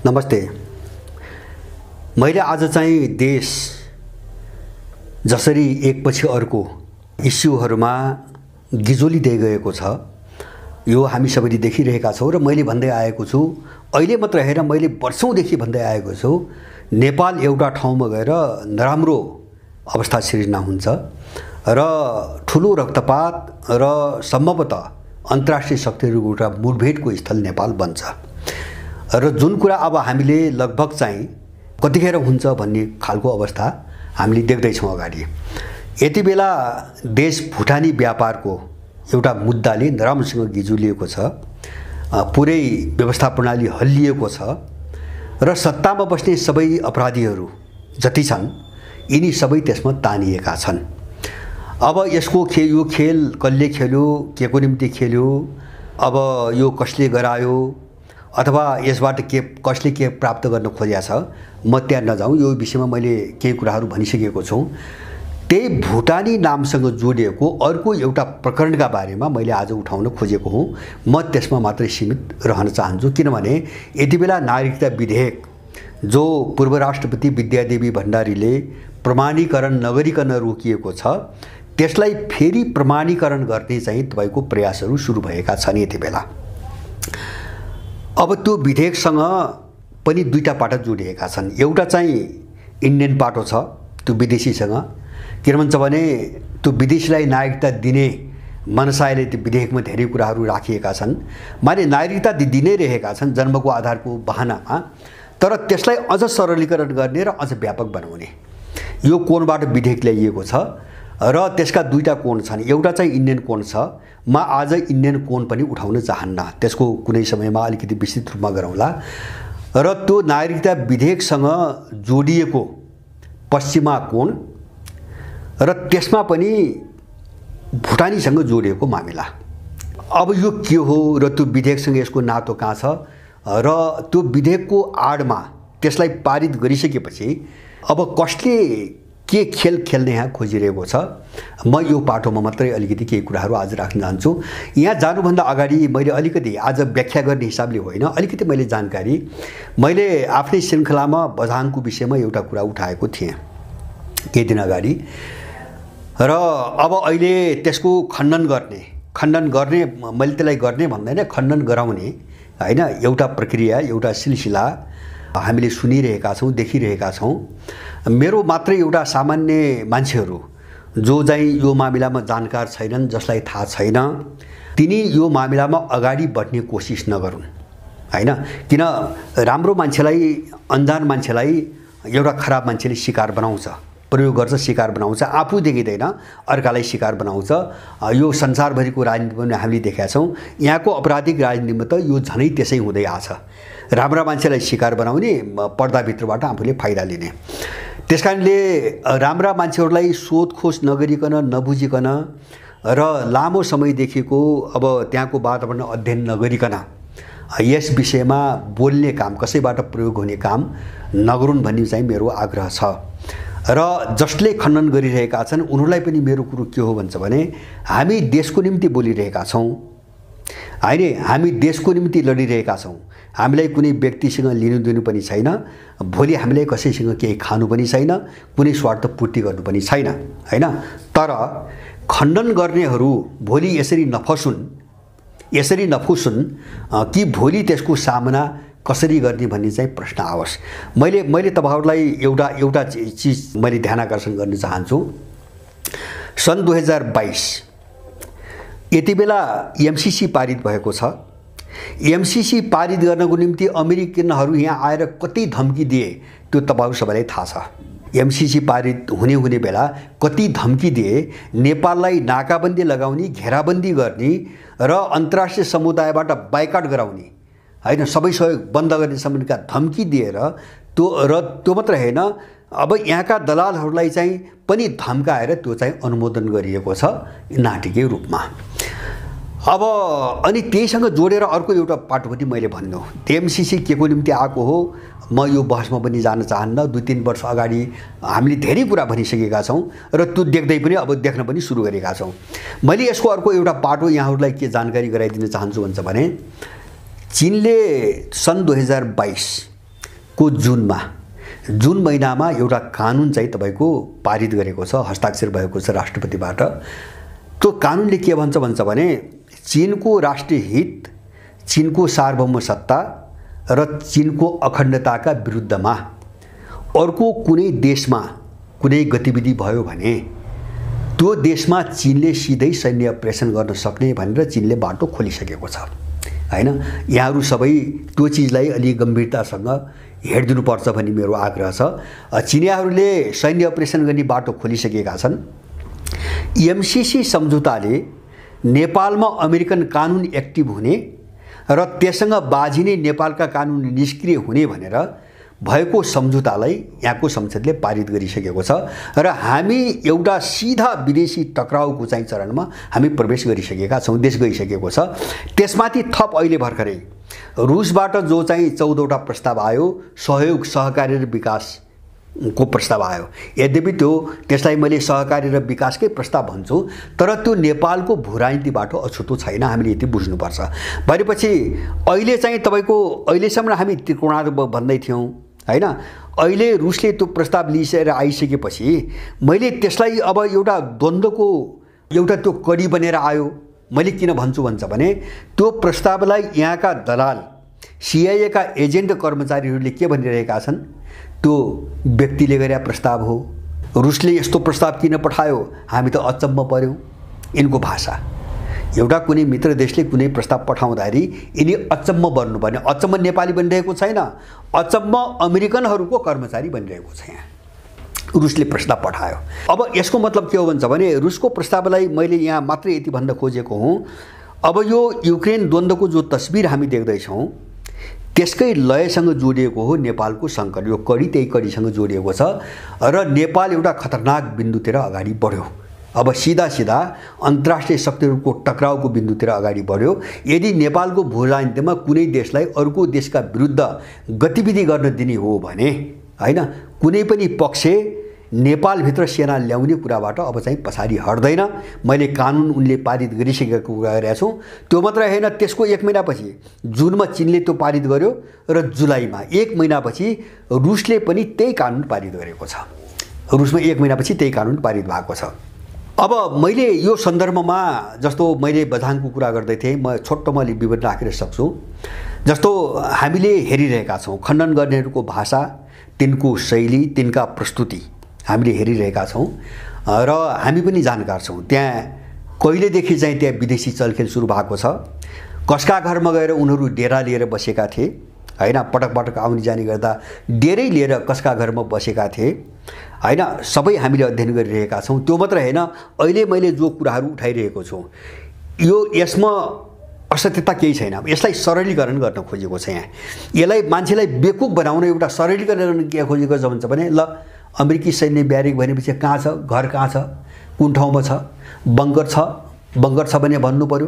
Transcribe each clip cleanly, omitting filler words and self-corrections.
नमस्ते। मैले आज चाहिँ देश जसरी एकपछि अर्को इस्युहरूमा गिजोलिँदै गएको छ यो हामी सबैले देखिरहेका छौँ र मैले भन्दै आएको छु, अहिले मात्र हेर मैले वर्षौंदेखि भन्दै आएको छु, नेपाल एउटा ठाउँमा गएर नराम्रो अवस्था सिर्जना हुन्छ र ठुलो रक्तपात र सम्भवतः अन्तर्राष्ट्रिय शक्तिहरूको एउटा मुठभेडको स्थल नेपाल बन्छ र जुन कुरा अब हामीले लगभग चाहिँ कतिखेर हुन्छ भन्ने खालको अवस्था हामीले देख्दैछौँ अगाडि। यति बेला देश भुटानी व्यापारको एउटा मुद्दाले नराम्रोसँग गिजुलिएको छ, पुरै व्यवस्था प्रणाली हल्लिएको छ र सत्तामा बस्ने सबै अपराधीहरू जति छन् यिनी सबै त्यसमा तानिएका छन्। अब यसको यो खेल कसले खेल्यो, केको निम्ति खेल्यो, अब यो कसले गरायो अथवा यसबाट कसले के प्राप्त गर्न खोजेको छ, म त्यहाँ नजाउँ, यो विषयमा मैले केही कुराहरू भनिसकेको छु। त्यही भुटानी नामसँग जोडिएको अर्को एउटा प्रकरणका बारेमा मैले आज उठाउन खोजेको हुँ। म त्यसमा मात्रै सीमित रहन चाहन्छु, किनभने यति बेला नागरिकता विधेयक जो पूर्व राष्ट्रपति विद्यादेवी भण्डारीले प्रमाणीकरण नगरिकन रोकिएको छ, त्यसलाई फेरि प्रमाणीकरण गर्ने चाहिँ तपाईको प्रयासहरू सुरु भएका छन् यति बेला। अब त्यो विधेयकसँग पनि दुईटा पाटा जोडिएका छन्। एउटा चाहिँ इन्डियन पाटो छ, त्यो विदेशीसँग, के भन्छ भने त्यो विदेशीलाई नागरिकता दिने मनसायले त्यो विधेयकमा धेरै कुराहरू राखिएका छन्, माने नागरिकता दिनै रहेका छन् जन्मको आधारको बहानामा, तर त्यसलाई अझ सरलीकरण गर्ने र अझ व्यापक बनाउने यो कोणबाट विधेयक ल्याइएको छ र त्यसका दुईटा कोण छन्। एउटा चाहिँ इन्डियन कोण छ, म आज इन्डियन कोण पनि उठाउन चाहन्न, त्यसको कुनै समयमा अलिकति विस्तृत रूपमा गरौँला। र त्यो नागरिकता विधेयकसँग जोडिएको पश्चिमा कोण र त्यसमा पनि भुटानीसँग जोडिएको मामिला। अब यो के हो र त्यो विधेयकसँग यसको नातो कहाँ छ र त्यो विधेयकको आडमा त्यसलाई पारित गरिसकेपछि अब कसले के खेल खेल्ने यहाँ खोजिरहेको छ, म यो पाटोमा मात्रै अलिकति केही कुराहरू आज राख्न चाहन्छु। यहाँ जानुभन्दा अगाडि मैले अलिकति आज व्याख्या गर्ने हिसाबले होइन, अलिकति मैले जानकारी, मैले आफ्नै श्रृङ्खलामा बझाङको विषयमा एउटा कुरा उठाएको थिएँ केही दिन अगाडि र अब अहिले त्यसको खण्डन गर्ने मैले त्यसलाई गर्ने भन्दैन, खण्डन गराउने हैन, एउटा प्रक्रिया, एउटा सिलसिला हामीले सुनिरहेका छौँ, देखिरहेका छौँ। मेरो मात्रै एउटा सामान्य मान्छेहरू जो चाहिँ यो मामिलामा जानकार छैनन्, जसलाई थाहा छैन, तिनी यो मामिलामा अगाडि बढ्ने कोसिस नगरून् हैन। किन राम्रो मान्छेलाई, अन्जान मान्छेलाई एउटा खराब मान्छेले शिकार बनाउँछ, प्रयोग गर्छ, शिकार बनाउँछ, आफू देखिँदैन अर्कालाई शिकार बनाउँछ। यो संसारभरिको राजनीतिमा पनि हामीले देखेका छौँ। यहाँको आपराधिक राजनीतिमा त यो झनै त्यसै हुँदै आछ, राम्रा मान्छेलाई शिकार बनाउने, पर्दाभित्रबाट आफूले फाइदा लिने। त्यसकारणले राम्रा मान्छेहरूलाई सोधखोज नगरिकन, नबुझिकन र लामो समयदेखिको अब त्यहाँको वातावरण अध्ययन नगरिकन यस विषयमा बोल्ने काम, कसैबाट प्रयोग हुने काम नगरून् भन्ने चाहिँ मेरो आग्रह छ। र जसले खण्डन गरिरहेका छन् उनीहरूलाई पनि मेरो कुरो के हो भन्छ भने, हामी देशको निम्ति बोलिरहेका छौँ हैन, हामी देशको निम्ति लडिरहेका छौँ, हामीलाई कुनै व्यक्तिसँग लिनुदिनु पनि छैन, भोलि हामीलाई कसैसँग केही खानु पनि छैन, कुनै स्वार्थ पूर्ति गर्नु पनि छैन हैन। तर खण्डन गर्नेहरू भोलि यसरी नफुसुन् कि भोलि त्यसको सामना कसरी गर्ने भन्ने चाहिँ प्रश्न आओस्। मैले तपाईहरुलाई एउटा चीज मैले ध्यान आकर्षण गर्न चाहन्छु। सन् 2022 यति बेला एमसीसी पारित भएको छ। एमसीसी पारित गर्नको निम्ति अमेरिकनहरू यहाँ आएर कति धम्की दिए त्यो तपाईहरु सबैलाई थाहा छ। एमसीसी पारित हुने बेला कति धम्की दिए, नेपाललाई नाकाबन्दी लगाउने, घेराबन्दी गर्ने र अन्तर्राष्ट्रिय समुदायबाट बाइकाट गराउने हैन, सबै सहयोग बन्द गर्ने सम्बन्धका धम्की दिएर त्यो मात्र हैन, अब यहाँका दलालहरूलाई चाहिँ पनि धम्काएर त्यो चाहिँ अनुमोदन गरिएको छ नाटकीय रूपमा। अब अनि त्यहीसँग जोडेर अर्को एउटा पाटो पनि मैले भन्नु, एमसीसी के को निम्ति आएको हो, म यो बहसमा पनि जान चाहन्न। 2-3 वर्ष अगाडि हामीले धेरै कुरा भनिसकेका छौँ र त्यो देख्दै पनि अब देख्न पनि सुरु गरेका छौँ। मैले यसको अर्को एउटा पाटो यहाँहरूलाई के जानकारी गराइदिन चाहन्छु भन्छ भने, चीनले सन् 2022 को जुन महिनामा एउटा कानुन चाहिँ तपाईको पारित गरेको छ, हस्ताक्षर भएको छ राष्ट्रपतिबाट। त्यो कानुनले के भन्छ भने चीनको राष्ट्रिय हित, चीनको सार्वभौम सत्ता र चीनको अखण्डताका विरुद्धमा अर्को कुनै देशमा कुनै गतिविधि भयो भने त्यो देशमा चीनले सिधै सैन्य अपरेसन गर्न सक्ने भनेर चीनले बाटो खोलिसकेको छ हैन। यहाँहरु सबै त्यो चीजलाई अलि गम्भीरतासँग हेर्दिनुपर्छ भन्ने मेरो आग्रह छ। चीनियाहरूले सैन्य अपरेसन गर्ने बाटो खोलिसकेका छन्। एमसीसी सम्झौताले नेपालमा अमेरिकन कानुन एक्टिभ हुने र त्यससँग बाजिने नेपालका कानुन निष्क्रिय हुने भनेर भएको सम्झौतालाई यहाँको संसदले पारित गरिसकेको छ र हामी एउटा सिधा विदेशी टक्राउको चाहिँ चरणमा हामी प्रवेश गरिसकेका छौं, देश गइसकेको छ। त्यसमाथि थप अहिले भर्खरै रुसबाट जो चाहिँ 14 वटा प्रस्ताव आयो, सहयोग, सहकारी र विकासको प्रस्ताव आयो। यद्यपि त्यसलाई मैले सहकारी र विकासकै प्रस्ताव भन्छु, तर त्यो नेपालको भूराजनीतिबाट अछुतो छैन, हामीले यति बुझ्नुपर्छ। भनेपछि अहिले चाहिँ तपाईको अहिलेसम्म हामी त्रिकोणात्मक भन्दै थियौं हैन। अहिले रुसले त्यो प्रस्ताव लिएर आइसकेपछि मैले त्यसलाई अब एउटा द्वन्द्वको एउटा त्यो कडी बनेर आयो। मैले किन भन्छु भने त्यो प्रस्तावलाई यहाँका दलाल, सीआईए का एजेन्ट कर्मचारीहरूले के भनिरहेका छन्, त्यो व्यक्तिले गरेका प्रस्ताव हो, रुसले यस्तो प्रस्ताव किन पठायो, हामी त अचम्म पर्यौं। यिनको भाषा, एउटा कुनै मित्र देशले कुनै प्रस्ताव पठाउँदाखेरि यिनी अचम्म बन्नुपर्ने, अचम्म नेपाली बनिरहेको छैन, अचम्म अमेरिकनहरूको कर्मचारी बनिरहेको छ। यहाँ रुसले प्रस्ताव पठायो। अब यसको मतलब के हो भने रुसको प्रस्तावलाई मैले यहाँ मात्र यति भन्न खोजेको हुँ, अब यो युक्रेन द्वन्द्वको जो तस्बिर हामी देख्दैछौँ त्यसकै लयसँग जोडिएको हो नेपालको सङ्कट। यो कडी त्यही कडीसँग जोडिएको छ र नेपाल एउटा खतरनाक बिन्दुतिर अगाडि बढ्यो। अब सीधा अन्तर्राष्ट्रिय शक्तिहरूको टक्राउको बिन्दुतिर अगाडि बढ्यो। यदि नेपालको भूराजनीतिमा कुनै देशलाई अर्को देशका विरुद्ध गतिविधि गर्न दिने हो भने हैन, कुनै पनि पक्ष नेपालभित्र सेना ल्याउने कुराबाट अब चाहिँ पछाडि हट्दैन। मैले कानुन उनले पारित गरिसकेको कुरा गरेका छौँ। त्यो मात्र हैन, त्यसको 1 महिनापछि जुनमा चीनले त्यो पारित गर्यो र जुलाईमा 1 महिनापछि रुसले पनि त्यही कानुन पारित गरेको छ। रुसमा 1 महिनापछि त्यही कानुन पारित भएको छ। अब मैले यो सन्दर्भमा जस्तो मैले बझाङको कुरा गर्दै थिएँ, म छोटोमा विवरण राखेर सक्छु। जस्तो हामीले हेरिरहेका छौँ खण्डन गर्नेहरूको भाषा, तिनको शैली, तिनका प्रस्तुति हामीले हेरिरहेका छौँ र हामी पनि जानकार छौँ। त्यहाँ कहिलेदेखि चाहिँ त्यहाँ विदेशी चलखेल सुरु भएको छ, कसका घरमा गएर उनीहरू डेरा लिएर बसेका थिए हैन, पटक आउने जाने गर्दा डेरै लिएर कसका घरमा बसेका थिए हैन, सबै हामीले अध्ययन गरिरहेका छौँ। त्यो मात्र हैन, अहिले मैले जो कुराहरू उठाइरहेको छु यसमा असत्यता केही छैन। यसलाई सरलीकरण गर्न खोजेको छ। यहाँ यसलाई मान्छेलाई बेकुफ बनाउन एउटा सरलीकरण के खोजेको छ भने ल अमेरिकी सैन्य ब्यारेक भनेपछि कहाँ छ, घर कहाँ छ, कुन ठाउँमा छ, बङ्कर छ भने भन्नु पर्यो,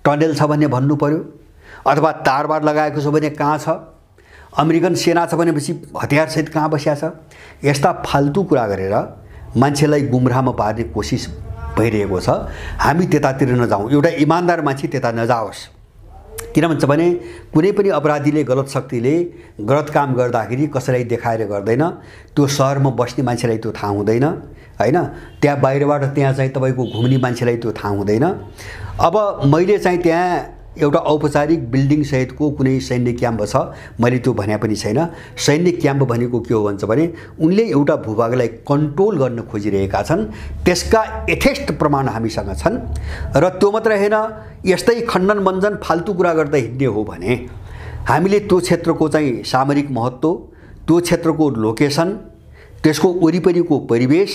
टनेल छ भने भन्नु पर्यो, अथवा तारबार लगाएको छ भने कहाँ छ, अमेरिकन सेना छ भनेपछि हतियारसहित कहाँ बस्या छ। यस्ता फाल्तु कुरा गरेर मान्छेलाई गुमराहमा पार्ने कोसिस भइरहेको छ। हामी त्यतातिर नजाउँ, एउटा इमानदार मान्छे त्यता नजाओस्। किन भन्छ भने कुनै पनि अपराधीले, गलत शक्तिले गलत काम गर्दाखेरि कसैलाई देखाएर गर्दैन, त्यो शहरमा बस्ने मान्छेलाई त्यो थाहा हुँदैन हैन, त्यहाँ बाहिरबाट त्यहाँ चाहिँ तपाईको घुम्ने मान्छेलाई त्यो थाहा हुँदैन। अब मैले चाहिँ त्यहाँ एउटा औपचारिक बिल्डिङ सहितको कुनै सैन्य क्याम्प छ, मैले त्यो भने पनि छैन। सैन्य क्याम्प भनेको के हो भन्छ भने उनले एउटा भूभागलाई कन्ट्रोल गर्न खोजिरहेका छन्, त्यसका यथेष्ट प्रमाण हामीसँग छन्। र त्यो मात्र हैन, यस्तै खण्डन मञ्जन फाल्तु कुरा गर्दै हिँड्ने हो भने हामीले त्यो क्षेत्रको चाहिँ सामरिक महत्त्व, त्यो क्षेत्रको लोकेसन, त्यसको वरिपरिको परिवेश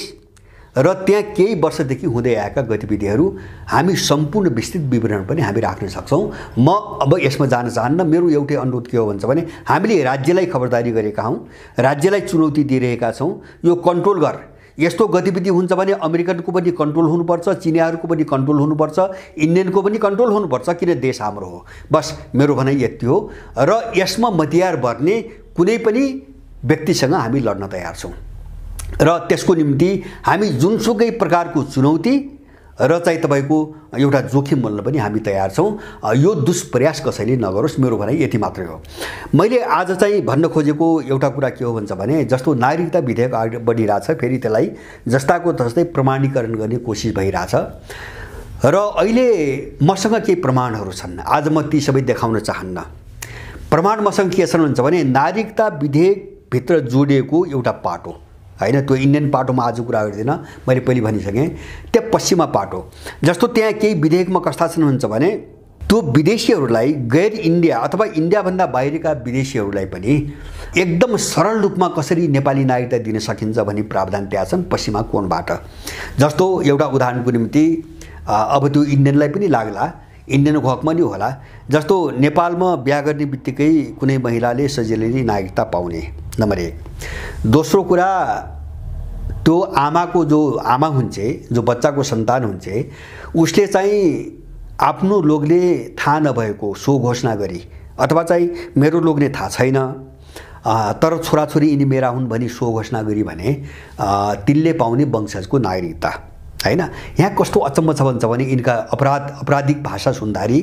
र त्यहाँ केही वर्षदेखि हुँदै आएका गतिविधिहरू हामी सम्पूर्ण विस्तृत विवरण पनि हामी राख्न सक्छौँ। म अब यसमा जान चाहन्न। मेरो एउटै अनुरोध के हो भन्छ भने हामीले राज्यलाई खबरदारी गरेका हौँ, राज्यलाई चुनौती दिइरहेका छौँ, यो कन्ट्रोल गर। यस्तो गतिविधि हुन्छ भने अमेरिकनको पनि कन्ट्रोल हुनुपर्छ, चिनियाहरूको पनि कन्ट्रोल हुनुपर्छ, इन्डियनको पनि कन्ट्रोल हुनुपर्छ, किन देश हाम्रो हो। बस मेरो भनाइ यति हो। र यसमा मतियार बर्ने कुनै पनि व्यक्तिसँग हामी लड्न तयार छौँ र त्यसको निम्ति हामी जुनसुकै प्रकारको चुनौती र चाहिँ तपाईको एउटा जोखिम मोल्न पनि हामी तयार छौँ। यो दुष्प्रयास कसैले नगरोस्, मेरो भनाइ यति मात्रै हो। मैले आज चाहिँ भन्न खोजेको एउटा कुरा के हो भन्छ भने जस्तो नागरिकता विधेयक अगाडि बढिरहेछ, फेरि त्यसलाई जस्ताको तस्तै प्रमाणीकरण गर्ने कोसिस भइरहेछ र अहिले मसँग केही प्रमाणहरू छन्। आज म ती सबै देखाउन चाहन्न। प्रमाण मसँग के छन् भन्छ भने नागरिकता विधेयकभित्र जोडिएको एउटा पाटो हैन, त्यो इन्डियन पाटोमा आज कुरा गर्दिनँ, मैले पहिले भनिसकेँ, त्यो पश्चिमा पाटो। जस्तो त्यहाँ केही विधेयकमा कस्ता छन् भन्छ भने त्यो विदेशीहरूलाई गैर इन्डिया अथवा इन्डियाभन्दा बाहिरका विदेशीहरूलाई पनि एकदम सरल रूपमा कसरी नेपाली नागरिकता दिन सकिन्छ भन्ने प्रावधान त्यहाँ छन् पश्चिमा कोणबाट। जस्तो एउटा उदाहरणको निम्ति अब त्यो इन्डियनलाई पनि लाग्ला, इन्डियनको हकमा नि होला। जस्तो नेपालमा बिहा गर्ने बित्तिकै कुनै महिलाले सजिलै नागरिकता पाउने, नम्बर 1। दोस्रो कुरा, त्यो आमाको जो आमा हुन्छ, जो बच्चाको सन्तान हुन्छ, उसले चाहिँ आफ्नो लोग्ने थाहा नभएको सो घोषणा गरी अथवा चाहिँ मेरो लोग्ने थाहा छैन तर छोराछोरी यिनी मेरा हुन् भनी सो घोषणा गरी भने तिनले पाउने वंशजको नागरिकता हैन। यहाँ कस्तो अचम्म छ भन्छ भने यिनका अपराधिक भाषा सुन्दाखेरि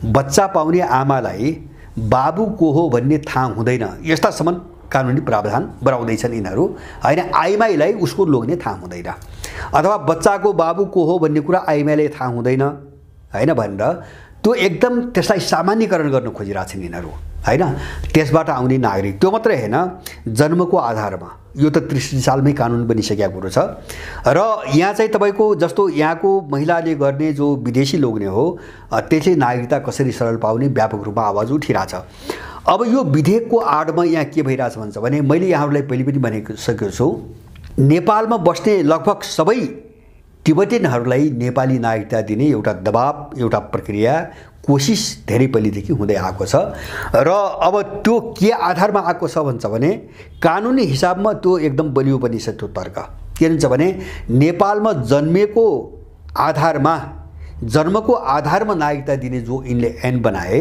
बच्चा पाउने आमालाई बाबु को हो भन्ने थाहा हुँदैन, यस्तासम्म कानुनी प्रावधान बनाउँदैछन् यिनीहरू हैन। आइमाईलाई उसको लोग्ने थाहा हुँदैन अथवा बच्चाको बाबु को हो भन्ने कुरा आइमाईलाई थाहा हुँदैन हैन भनेर त्यो एकदम त्यसलाई सामान्यकरण गर्न खोजिरहेछन् यिनीहरू हैन। त्यसबाट आउने नागरिक त्यो मात्रै हैन, जन्मको आधारमा यो त 30 सालमै कानुन बनिसकेको कुरो छ। र यहाँ चाहिँ तपाईको जस्तो यहाँको महिलाले गर्ने जो विदेशी लोग्ने हो त्यसले नागरिकता कसरी सरल पाउने व्यापक रूपमा आवाज उठिरहेछ। अब यो विधेयकको आडमा यहाँ के भइरहेछ भन्छ भने मैले यहाँहरूलाई पहिले पनि भनिसकेको छु, नेपालमा बस्ने लगभग सबै तिब्बतीहरूलाई नेपाली नागरिकता दिने एउटा दबाब, एउटा प्रक्रिया, कोसिस धेरै पहिलेदेखि हुँदै आएको छ। र अब त्यो के आधारमा आएको छ भन्छ भने कानुनी हिसाबमा त्यो एकदम बलियो पनि छ त्यो तर्क। के भन्छ भने नेपालमा जन्मेको आधारमा नागरिकता दिने जो यिनले ऐन बनाए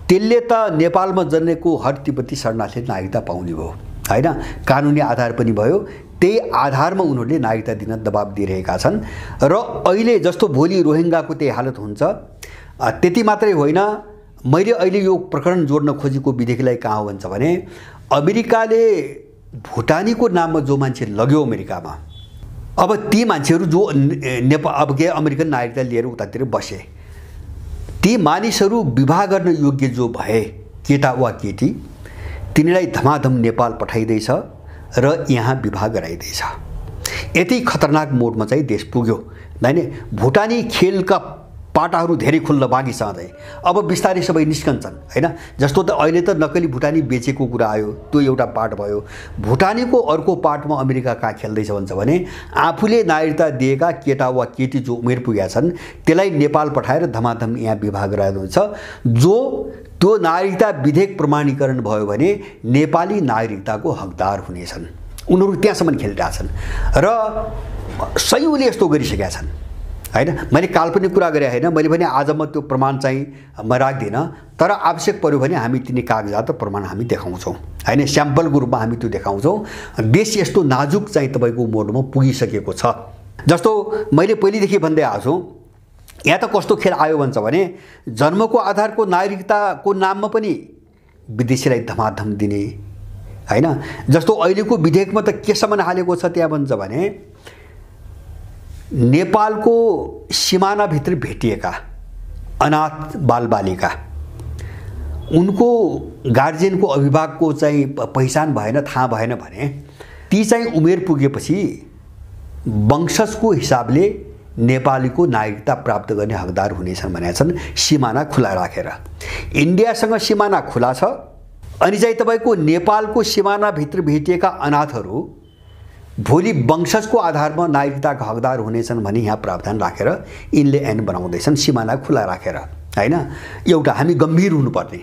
त्यसले त नेपालमा जन्मेको हर तिब्बती शरणार्थीले नागरिकता पाउने भयो हैन, कानुनी आधार पनि भयो। त्यही आधारमा उनीहरूले नागरिकता दिन दबाब दिइरहेका छन्। र अहिले जस्तो भोलि रोहिङ्गाको त्यही हालत हुन्छ। त्यति मात्रै होइन, मैले अहिले यो प्रकरण जोड्न खोजेको विधेयकलाई कहाँ हो भन्छ भने अमेरिकाले भुटानीको नाममा जो मान्छे लग्यो अमेरिकामा, अब ती मान्छेहरू जो अब के अमेरिकन नागरिकता लिएर उतातिर बसे, ती मानिसहरू विवाह गर्न योग्य जो भए केटा वा केटी तिनीलाई धमाधम नेपाल पठाइदैछ र यहाँ विवाह गराइदैछ। यति खतरनाक मोडमा चाहिँ देश पुग्यो हैन। भुटानी खेलका पाटाहरू धेरै खुल्न बाँकी छँदै अब बिस्तारै सबै निस्कन्छन् हैन। जस्तो त अहिले त नक्कली भुटानी बेचेको कुरा आयो, त्यो एउटा पार्ट भयो। भुटानीको अर्को पार्टमा अमेरिका कहाँ खेल्दैछ भन्छ भने आफूले नागरिकता दिएका केटा वा केटी जो उमेर पुगेका छन् त्यसलाई नेपाल पठाएर धमाधम यहाँ विवाह गराउँछ। जो त्यो नागरिकता विधेयक प्रमाणीकरण भयो भने नेपाली नागरिकताको हकदार हुनेछन्। उनीहरू त्यहाँसम्म खेलिरहेछन् र सयौँले यस्तो गरिसकेका छन् हैन। मैले काल्पनिक कुरा गरे हैन, मैले भने आज म त्यो प्रमाण चाहिँ म राख्दिनँ, तर आवश्यक पर्यो भने हामी तिनी कागजात र प्रमाण हामी देखाउँछौँ हैन, स्याम्पलको रूपमा हामी त्यो देखाउँछौँ। देश यस्तो नाजुक चाहिँ तपाईँको मोडमा पुगिसकेको छ। जस्तो मैले पहिलेदेखि भन्दै आएको छु, यहाँ त कस्तो खेल आयो भन्छ भने जन्मको आधारको नागरिकताको नाममा पनि विदेशीलाई धमाधम दिने हैन। जस्तो अहिलेको विधेयकमा त केसम्म हालेको छ त्यहाँ भन्छ भने नेपालको सिमानाभित्र भेटिएका अनाथ बालबालिका उनको गार्जियनको अभिभावकको चाहिँ पहिचान भएन, थाहा भएन भने ती चाहिँ उमेर पुगेपछि वंशजको हिसाबले नेपालीको नागरिकता प्राप्त गर्ने हकदार हुनेछन् भनेका छन्, सिमाना खुला राखेर। इन्डियासँग सिमाना खुला छ अनि चाहिँ तपाईको नेपालको सिमानाभित्र भेटिएका अनाथहरू भोलि वंशजको आधारमा नागरिकताका हकदार हुनेछन् भनी यहाँ प्रावधान राखेर यिनले ऐन बनाउँदैछन्, सिमाना खुला राखेर हैन। एउटा हामी गम्भीर हुनुपर्ने।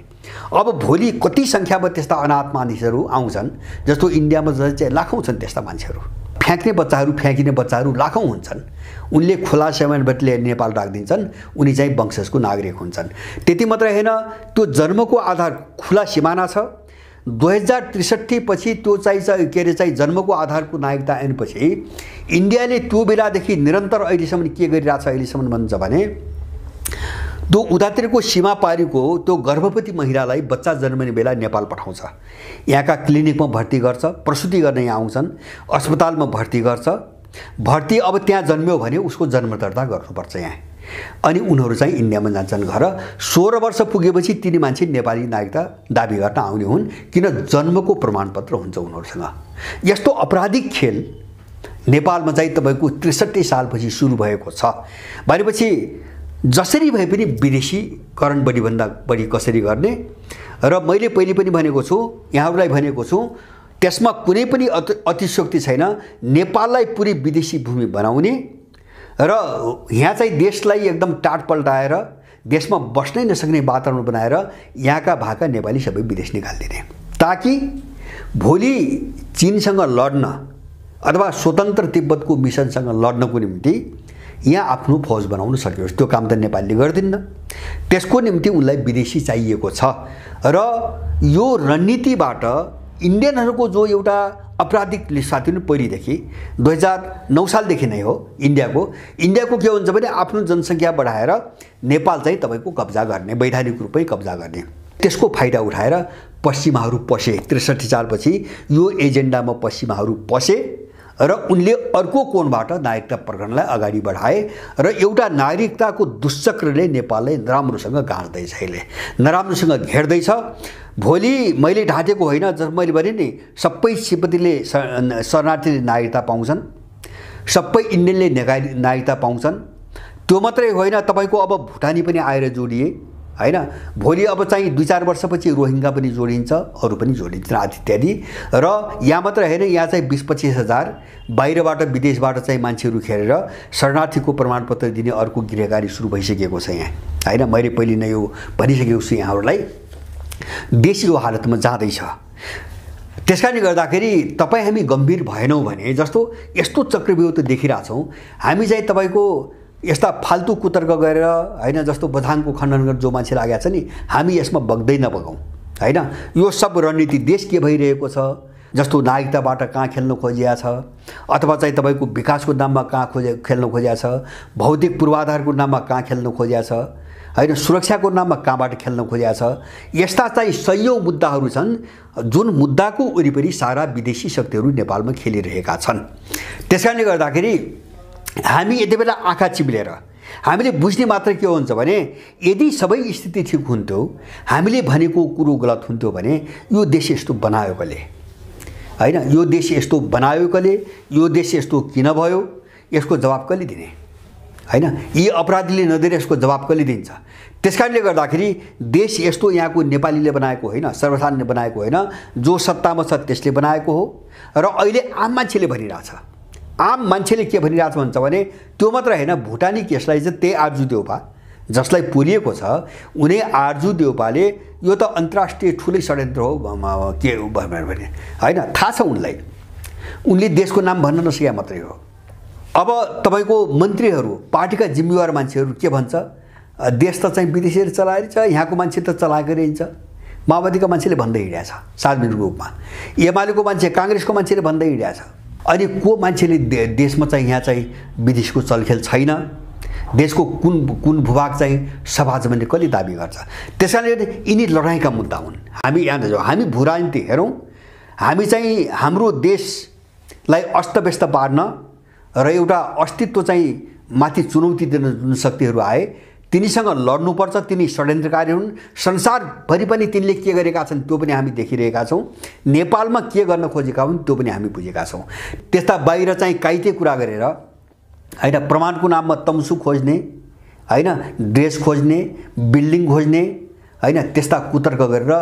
अब भोलि कति सङ्ख्यामा त्यस्ता अनाथ मानिसहरू आउँछन्, जस्तो इन्डियामा चाहिँ लाखौँ छन् त्यस्ता मान्छेहरू, फ्याँकिने बच्चाहरू लाखौँ हुन्छन्। उनले खुला सेवाबाट लिएर नेपाल राखिदिन्छन्, उनी चाहिँ वंशजको नागरिक हुन्छन्। त्यति मात्रै हैन, त्यो जन्मको आधार खुला सिमाना छ, 2063 पछि त्यो चाहिँ के अरे चाहिँ जन्मको आधारको नागरिकता ऐनपछि इन्डियाले त्यो बेलादेखि निरन्तर अहिलेसम्म के गरिरहेछ अहिलेसम्म भन्छ भने त्यो उतातिरको सीमा पारीको त्यो गर्भवती महिलालाई बच्चा जन्मने बेला नेपाल पठाउँछ। यहाँका क्लिनिकमा भर्ती गर्छ, प्रसुति गर्न यहाँ आउँछन्, अस्पतालमा भर्ती गर्छ। भर्ती अब त्यहाँ जन्म्यो भने उसको जन्म दर्ता गर्नुपर्छ यहाँ, अनि उनीहरू चाहिँ इन्डियामा जान्छन् घर। 16 वर्ष पुगेपछि तिनी मान्छे नेपाली नागरिकता दाबी गर्न आउने हुन्, किन जन्मको प्रमाणपत्र हुन्छ उनीहरूसँग। यस्तो अपराधिक खेल नेपालमा चाहिँ तपाईँको 63 सालपछि सुरु भएको छ भनेपछि जसरी भए पनि विदेशीकरण बढीभन्दा बढी कसरी गर्ने। र मैले पहिले पनि भनेको छु, यहाँहरूलाई भनेको छु, त्यसमा कुनै पनि अतिशयोक्ति छैन। नेपाललाई पुरै विदेशी भूमि बनाउने र यहाँ चाहिँ देशलाई एकदम टाट पल्टाएर देशमा बस्नै नसक्ने वातावरण बनाएर यहाँका भएका नेपाली सबै विदेश निकालिदिने, ताकि भोलि चीनसँग लड्न अथवा स्वतन्त्र तिब्बतको मिसनसँग लड्नको निम्ति यहाँ आफ्नो फौज बनाउन सकियोस्। त्यो काम त नेपालले गर्दिन्न, त्यसको निम्ति उनलाई विदेशी चाहिएको छ। र यो रणनीतिबाट इन्डियनहरूको जो एउटा आपराधिक साथी पनि पहिलेदेखि 2009 सालदेखि नै हो इन्डियाको के हुन्छ भने आफ्नो जनसङ्ख्या बढाएर नेपाल चाहिँ तपाईँको कब्जा गर्ने, वैधानिक रूपमै कब्जा गर्ने, त्यसको फाइदा उठाएर पश्चिमाहरू पसे। 63 सालपछि यो एजेन्डामा पश्चिमाहरू पसे र उनले अर्को कोणबाट नागरिकता प्रकरणलाई अगाडि बढाए र एउटा नागरिकताको दुश्चक्रले नेपाललाई नराम्रोसँग गाँच्दैछ, अहिले नराम्रोसँग घेर्दैछ। भोलि मैले ढाँटेको होइन, जब मैले भने नि सबै तिब्बतीले शरणार्थीले नागरिकता पाउँछन्, सबै इन्डियनले नागरिकता पाउँछन्। त्यो मात्रै होइन, तपाईँको अब भुटानी पनि आएर जोडिए हैन। भोलि अब चाहिँ 2-4 वर्षपछि रोहिङ्गा पनि जोडिन्छ, अरू पनि जोडिन्छ इत्यादि। र यहाँ मात्र होइन, यहाँ चाहिँ 20-25 हजार बाहिरबाट विदेशबाट चाहिँ मान्छेहरू खेरेर शरणार्थीको प्रमाणपत्र दिने अर्को गिरेकारी सुरु भइसकेको छ यहाँ हैन। मैले पहिले नै यो भनिसकेको छु यहाँहरूलाई, देश यो हालतमा जाँदैछ। त्यसकारणले गर्दाखेरि तपाईँ हामी गम्भीर भएनौँ भने जस्तो यस्तो चक्रव्यूह त देखिरहेछौँ हामी चाहिँ तपाईँको यस्ता फाल्तु कुतर्क गरेर हैन, जस्तो बझाङको खण्डन गरेर जो मान्छे लागेको छ नि, हामी यसमा बग्दै नबगौँ हैन। यो सब रणनीति देश के भइरहेको छ, जस्तो नागरिकताबाट कहाँ खेल्न खोजिया छ, अथवा चाहिँ तपाईँको विकासको नाममा कहाँ खेल्न खोजिया छ, भौतिक पूर्वाधारको नाममा कहाँ खेल्न खोजिया छ हैन, सुरक्षाको नाममा कहाँबाट खेल्न खोजिया छ। यस्ता चाहिँ सयौं मुद्दाहरू छन् जुन मुद्दाको वरिपरि सारा विदेशी शक्तिहरू नेपालमा खेलिरहेका छन्। त्यसकारणले गर्दाखेरि हामी यति बेला आँखा चिप्लेर हामीले बुझ्ने मात्र के हुन्छ भने यदि सबै स्थिति ठिक हुन्थ्यो, हामीले भनेको कुरो गलत हुन्थ्यो भने यो देश यस्तो बनायो कसले हैन, यो देश यस्तो बनायो कसले, यो देश यस्तो किन भयो, यसको जवाब कसले दिने हैन। यी अपराधीले नदिएर यसको जवाब कसले दिन्छ। त्यसकारणले गर्दाखेरि देश यस्तो यहाँको नेपालीले बनाएको होइन, सर्वसाधारणले बनाएको होइन, जो सत्तामा छ त्यसले बनाएको हो। र अहिले आम मान्छेले भनिरहेछ, आम मान्छेले के भनिरहेछ भन्छ भने त्यो मात्र होइन, भुटानी केसलाई चाहिँ त्यही आर्जु देउपा जसलाई पुरिएको छ, उनी आर्जु देउपाले यो त अन्तर्राष्ट्रिय ठुलै षड्यन्त्र हो के भने हैन, थाहा छ उनलाई, उनले देशको नाम भन्न नसके मात्रै हो। अब तपाईँको मन्त्रीहरू पार्टीका जिम्मेवार मान्छेहरू के भन्छ, देश त चाहिँ विदेशीले चलाएर छ, यहाँको मान्छे त चलाएको रहन्छ। माओवादीका मान्छेले भन्दै हिँडेछ सार्वजनिक रूपमा, एमालेको मान्छे काङ्ग्रेसको मान्छेले भन्दै हिँडेछ। अनि को मान्छेले देशमा चाहिँ यहाँ चाहिँ विदेशको चलखेल छैन, देशको कुन भूभाग चाहिँ सभाज भन्ने कसले दाबी गर्छ। त्यसकारणले यिनी लडाइँका मुद्दा हुन्। हामी यहाँ जाउँ, हामी भूराजनीति हेरौँ, हामी चाहिँ हाम्रो देशलाई अस्तव्यस्त पार्न र एउटा अस्तित्व चाहिँ माथि चुनौती दिन जुन शक्तिहरू आए तिनीसँग लड्नुपर्छ। तिनी षड्यन्त्रकारी हुन्, संसारभरि पनि तिनले के गरेका छन् त्यो पनि हामी देखिरहेका छौँ, नेपालमा के गर्न खोजेका हुन् त्यो पनि हामी बुझेका छौँ। त्यस्ता बाहिर चाहिँ काइते कुरा गरेर हैन, प्रमाणको नाममा तम्सु खोज्ने हैन, ड्रेस खोज्ने, बिल्डिङ खोज्ने हैन, त्यस्ता कुतर्क गरेर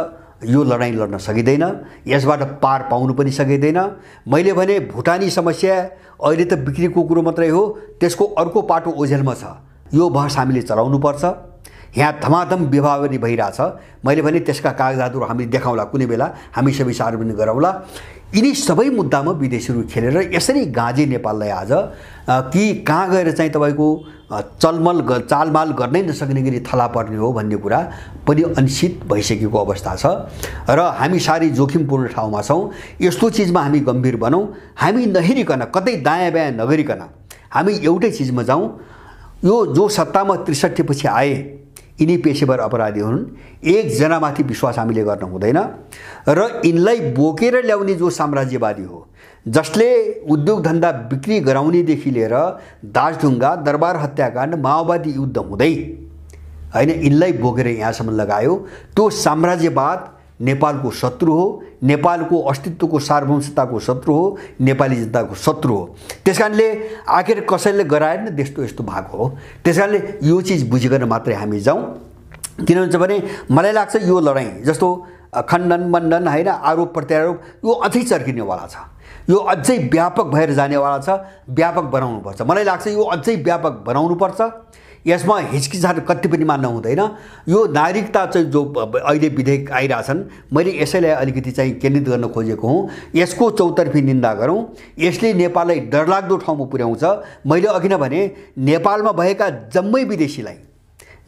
यो लडाइँ लड्न सकिँदैन, यसबाट पार पाउनु पनि सकिँदैन। मैले भने भुटानी समस्या अहिले त बिक्रीको कुरो मात्रै हो, त्यसको अर्को पाटो ओझेलमा छ। यो बहस हामीले चलाउनुपर्छ। यहाँ धमाधम विवाह पनि भइरहेछ। मैले भने त्यसका कागजातहरू हामीले देखाउँला, कुनै बेला हामी सबै सार्वजनिक गराउँला। यिनी सबै मुद्दामा विदेशीहरू खेलेर यसरी गाँजे नेपाललाई आज कि कहाँ गएर चाहिँ तपाईँको चालमाल गर्नै नसक्ने गरी थला पर्ने हो भन्ने कुरा पनि अनिश्चित भइसकेको अवस्था छ र हामी साह्रै जोखिमपूर्ण ठाउँमा छौँ। यस्तो चिजमा हामी गम्भीर बनौँ, हामी नहेरिकन कतै दायाँ बायाँ नगरिकन हामी एउटै चिजमा जाउँ। यो जो सत्तामा 63 पछि आए यिनी पेशेवर अपराधी हुन्, एकजनामाथि विश्वास हामीले गर्न हुँदैन र यिनलाई बोकेर ल्याउने जो साम्राज्यवादी हो जसले उद्योग धन्दा बिक्री गराउनेदेखि लिएर दासढुङ्गा, दरबार हत्याकाण्ड, माओवादी युद्ध हुँदै हैन यिनलाई बोकेर यहाँसम्म लगायो, त्यो साम्राज्यवाद नेपालको शत्रु हो, नेपालको अस्तित्वको सार्वभौमताको शत्रु हो, नेपाली जनताको शत्रु हो। त्यसकारणले आखिर कसैले गराएर न त्यस्तो यस्तो भएको हो। त्यसकारणले यो चिज बुझिकन मात्रै हामी जाउँ। किन भन्छ भने मलाई लाग्छ यो लडाईँ जस्तो खण्डन मण्डन हैन आरोप प्रत्यारोप यो अझै चर्किनेवाला छ, यो अझै व्यापक भएर जानेवाला छ। व्यापक बनाउनुपर्छ, मलाई लाग्छ यो अझै व्यापक बनाउनुपर्छ। यसमा हिचकिचाहट कति पनि मान्न हुँदैन। यो नागरिकता चाहिँ जो अहिले विधेयक आइरहेछन्, मैले यसैलाई अलिकति चाहिँ केन्द्रित गर्न खोजेको हुँ। यसको चौतर्फी निन्दा गरौँ। यसले नेपाललाई डरलाग्दो ठाउँमा पुर्याउँछ। मैले अघि नै भने नेपालमा भएका जम्मै विदेशीलाई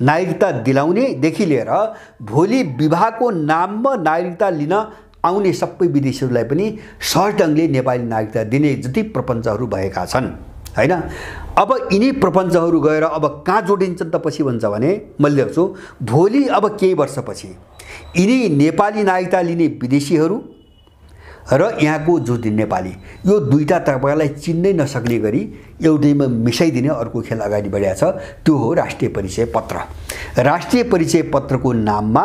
नागरिकता दिलाउनेदेखि लिएर भोलि विवाहको नाममा नागरिकता लिन आउने सबै विदेशीहरूलाई पनि सहज ढङ्गले नेपाली नागरिकता दिने जति प्रपञ्चहरू भएका छन् हैन। अब यिनी प्रपञ्चहरू गएर अब कहाँ जोडिन्छन् त पछि भन्छ भने मैले देख्छु भोलि अब केही वर्षपछि यिनी नेपाली नागरिकता लिने विदेशीहरू र यहाँको जो नेपाली यो दुईटा तपाईँलाई चिन्नै नसक्ने गरी एउटैमा मिसाइदिने अर्को खेल अगाडि बढेको छ। त्यो हो राष्ट्रिय परिचय पत्र। राष्ट्रिय परिचय पत्रको नाममा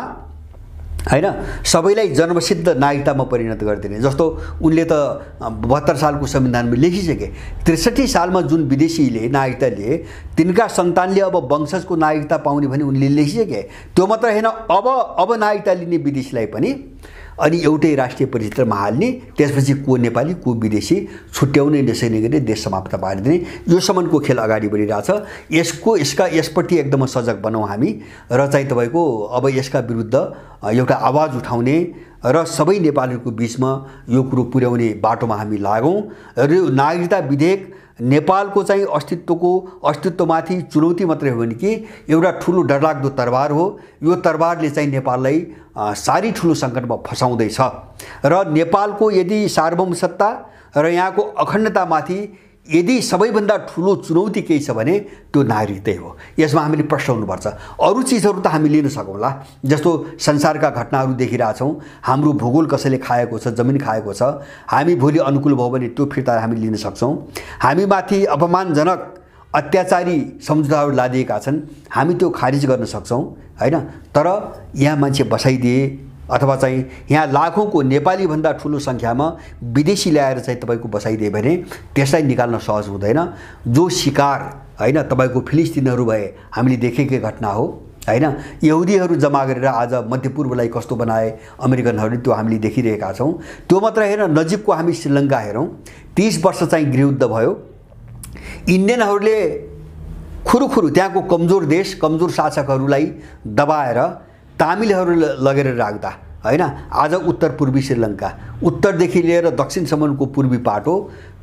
हैन सबैलाई जन्मसिद्ध नागरिकतामा परिणत गरिदिने जस्तो उनले त 72 सालको संविधानमा लेखिसके। 63 सालमा जुन विदेशीले नागरिकता लिए तिनका सन्तानले अब वंशजको नागरिकता पाउने भने उनले लेखिसके। त्यो मात्र हैन, अब नागरिकता लिने विदेशीलाई पनि अनि एउटै राष्ट्रिय परिचयमा हाल्ने, त्यसपछि को नेपाली को विदेशी छुट्याउने नसक्ने गरी देश समाप्त पारिदिने यो सम्मको खेल अगाडि बढिरहेछ। यसपट्टि एकदम सजग बनौँ हामी र चाहिँ तपाईँको अब यसका विरुद्ध एउटा आवाज उठाउने र सबै नेपालीहरूको बीचमा यो कुरो पुर्याउने बाटोमा हामी लागौँ। र नागरिकता विधेयक नेपालको चाहिँ अस्तित्वमाथि चुनौती मात्रै हो भने कि एउटा ठुलो डरलाग्दो तरबार हो। यो तरबारले चाहिँ नेपाललाई साह्रै ठुलो सङ्कटमा फसाउँदैछ र नेपालको यदि सार्वभौमसत्ता र यहाँको अखण्डतामाथि यदि सबैभन्दा ठुलो चुनौती केही छ भने त्यो नागरिकतै हो। यसमा हामीले प्रश्न हुनुपर्छ। अरू चिजहरू त हामी लिन सकौँला, जस्तो संसारका घटनाहरू देखिरहेछौँ, हाम्रो भूगोल कसैले खाएको छ, जमिन खाएको छ, हामी भोलि अनुकूल भयो भने त्यो फिर्ता हामी लिन सक्छौँ। हामीमाथि अपमानजनक अत्याचारी सम्झौताहरू लादिएका छन्, हामी त्यो खारिज गर्न सक्छौँ हैन। तर यहाँ मान्छे बसाइदिए अथवा चाहिँ यहाँ लाखौँको नेपाली भन्दा ठुलो सङ्ख्यामा विदेशी ल्याएर चाहिँ तपाईँको बसाइदिए भने त्यसलाई निकाल्न सहज हुँदैन। जो शिकार हैन तपाईँको फिलिस्तिनहरू भए हामीले देखेकै घटना हो हैन। यहुदीहरू जम्मा गरेर आज मध्यपूर्वलाई कस्तो बनाए अमेरिकनहरूले त्यो हामीले देखिरहेका छौँ। त्यो मात्र हेर, नजिकको हामी श्रीलङ्का हेरौँ, 30 वर्ष चाहिँ गृहयुद्ध भयो। इन्डियनहरूले खुरुखुरु त्यहाँको कमजोर देश कमजोर शासकहरूलाई दबाएर तामिलहरू लगेर राख्दा हैन आज उत्तर पूर्वी श्रीलङ्का उत्तरदेखि लिएर दक्षिणसम्मको पूर्वी पाटो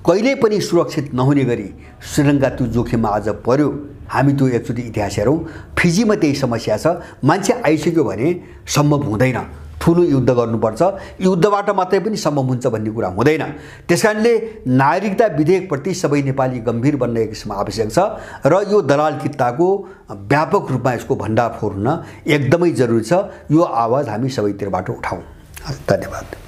कहिल्यै पनि सुरक्षित नहुने गरी श्रीलङ्का त्यो जोखिममा आज पर्यो। हामी त्यो एकचोटि इतिहास हेरौँ। फिजीमा त्यही समस्या छ। मान्छे आइसक्यो भने सम्भव हुँदैन, ठुलो युद्ध गर्नुपर्छ, युद्धबाट मात्रै पनि सम्भव हुन्छ भन्ने कुरा हुँदैन। त्यसकारणले नागरिकता विधेयकप्रति सबै नेपाली गम्भीर बन्न एक किसिम आवश्यक छ र यो दलाल कित्ताको व्यापक रूपमा यसको भण्डाफोर हुन एकदमै जरुरी छ। यो आवाज हामी सबैतिरबाट उठाउँ। धन्यवाद।